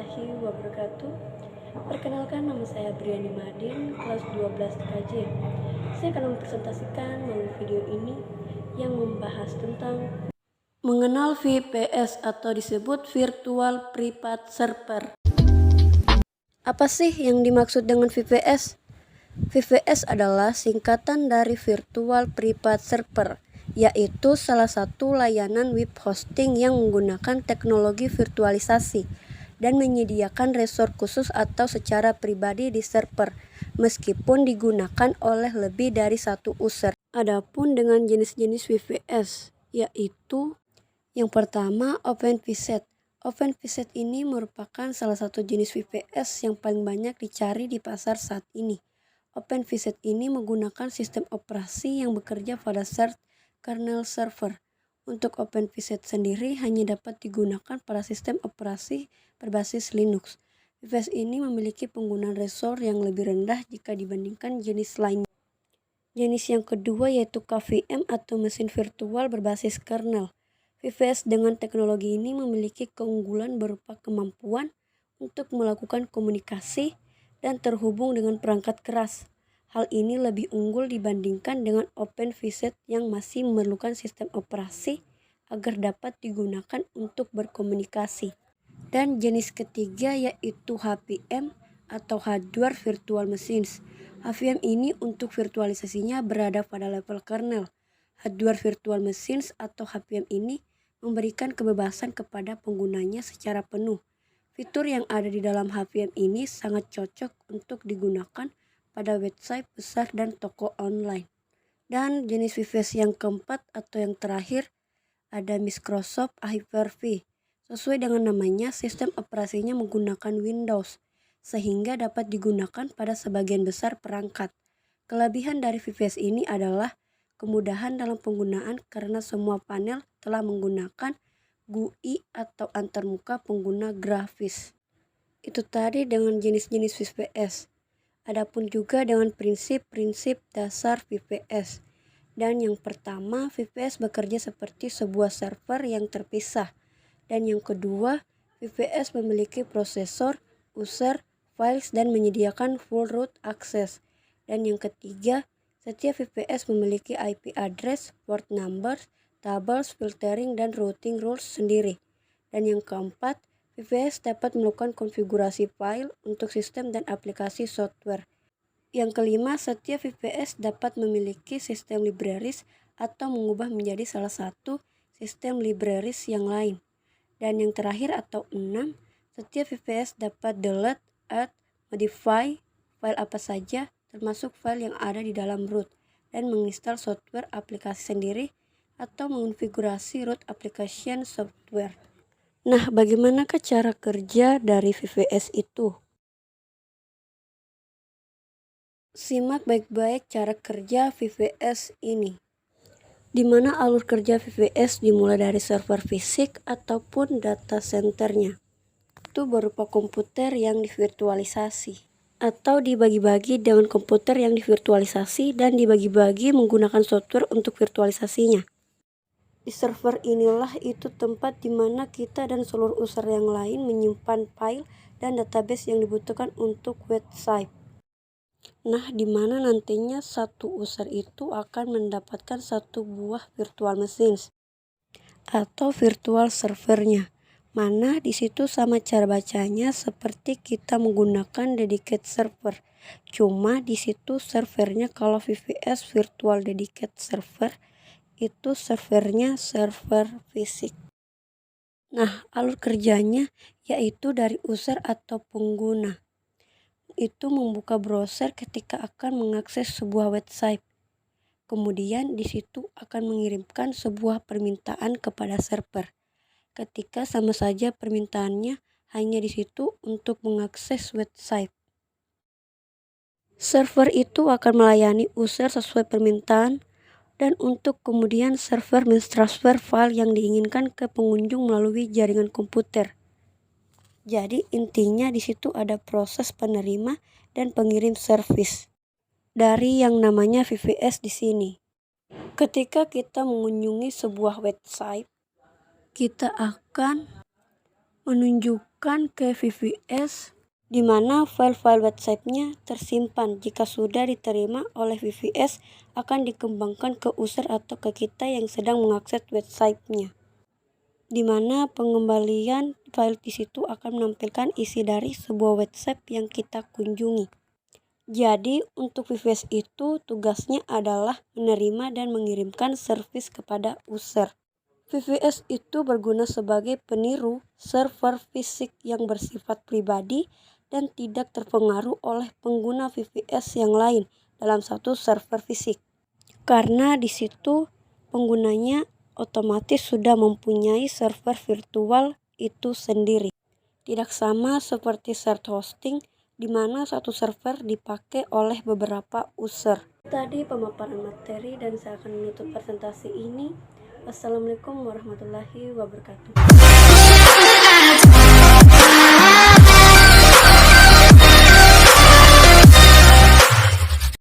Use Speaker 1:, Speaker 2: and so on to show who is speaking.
Speaker 1: warahmatullahi wabarakatuh. Perkenalkan, nama saya Briani Madin, kelas 12 KJ. Saya akan mempresentasikan melalui video ini yang membahas tentang mengenal VPS atau disebut Virtual Private Server. Apa sih yang dimaksud dengan VPS? VPS adalah singkatan dari Virtual Private Server, yaitu salah satu layanan web hosting yang menggunakan teknologi virtualisasi dan menyediakan resource khusus atau secara pribadi di server, meskipun digunakan oleh lebih dari satu user. Adapun dengan jenis-jenis VPS, yaitu yang pertama OpenVSet. OpenVSet ini merupakan salah satu jenis VPS yang paling banyak dicari di pasar saat ini. OpenVSet ini menggunakan sistem operasi yang bekerja pada shared kernel server. Untuk OpenVSet sendiri hanya dapat digunakan pada sistem operasi berbasis Linux. VPS ini memiliki penggunaan resource yang lebih rendah jika dibandingkan jenis lainnya. Jenis yang kedua yaitu KVM atau mesin virtual berbasis kernel. VPS dengan teknologi ini memiliki keunggulan berupa kemampuan untuk melakukan komunikasi dan terhubung dengan perangkat keras. Hal ini lebih unggul dibandingkan dengan OpenVSet yang masih memerlukan sistem operasi agar dapat digunakan untuk berkomunikasi. Dan jenis ketiga yaitu HVM atau Hardware Virtual Machines. HVM ini untuk virtualisasinya berada pada level kernel. Hardware Virtual Machines atau HVM ini memberikan kebebasan kepada penggunanya secara penuh. Fitur yang ada di dalam HVM ini sangat cocok untuk digunakan pada website besar dan toko online. Dan jenis VPS yang keempat atau yang terakhir ada Microsoft Hyper-V. Sesuai dengan namanya, sistem operasinya menggunakan Windows, sehingga dapat digunakan pada sebagian besar perangkat. Kelebihan dari VPS ini adalah kemudahan dalam penggunaan karena semua panel telah menggunakan GUI atau antarmuka pengguna grafis. Itu tadi dengan jenis-jenis VPS. Adapun juga dengan prinsip-prinsip dasar VPS. Dan yang pertama, VPS bekerja seperti sebuah server yang terpisah. Dan yang kedua, VPS memiliki prosesor, user, files, dan menyediakan full root access. Dan yang ketiga, setiap VPS memiliki IP address, port numbers, tables, filtering, dan routing rules sendiri. Dan yang keempat, VPS dapat melakukan konfigurasi file untuk sistem dan aplikasi software. Yang kelima, setiap VPS dapat memiliki sistem libraries atau mengubah menjadi salah satu sistem libraries yang lain. Dan yang terakhir atau 6, setiap VPS dapat delete, add, modify file apa saja termasuk file yang ada di dalam root dan menginstal software aplikasi sendiri atau mengonfigurasi root application software. Nah, bagaimanakah cara kerja dari VPS itu? Simak baik-baik cara kerja VPS ini, di mana alur kerja VPS dimulai dari server fisik ataupun data centernya. Itu berupa komputer yang divirtualisasi atau dibagi-bagi dengan komputer yang divirtualisasi dan dibagi-bagi menggunakan software untuk virtualisasinya. Di server inilah itu tempat di mana kita dan seluruh user yang lain menyimpan file dan database yang dibutuhkan untuk website. Nah, di mana nantinya satu user itu akan mendapatkan satu buah virtual machines atau virtual servernya. Mana di situ sama cara bacanya seperti kita menggunakan dedicated server. Cuma di situ servernya kalau VPS virtual dedicated server itu servernya server fisik. Nah, alur kerjanya yaitu dari user atau pengguna itu membuka browser ketika akan mengakses sebuah website. Kemudian di situ akan mengirimkan sebuah permintaan kepada server. Ketika sama saja permintaannya hanya di situ untuk mengakses website. Server itu akan melayani user sesuai permintaan dan untuk kemudian server mentransfer file yang diinginkan ke pengunjung melalui jaringan komputer. Jadi intinya di situ ada proses penerima dan pengirim service dari yang namanya VPS di sini. Ketika kita mengunjungi sebuah website, kita akan menunjukkan dimasukkan ke VVS, di mana file-file websitenya tersimpan. Jika sudah diterima oleh VVS, akan dikembangkan ke user atau ke kita yang sedang mengakses websitenya, di mana pengembalian file di situ akan menampilkan isi dari sebuah website yang kita kunjungi. Jadi untuk VVS itu tugasnya adalah menerima dan mengirimkan servis kepada user. VVS itu berguna sebagai peniru server fisik yang bersifat pribadi dan tidak terpengaruh oleh pengguna VVS yang lain dalam satu server fisik. Karena di situ penggunanya otomatis sudah mempunyai server virtual itu sendiri. Tidak sama seperti shared hosting, di mana satu server dipakai oleh beberapa user. Tadi pemaparan materi dan saya akan menutup presentasi ini. Wassalamualaikum warahmatullahi wabarakatuh.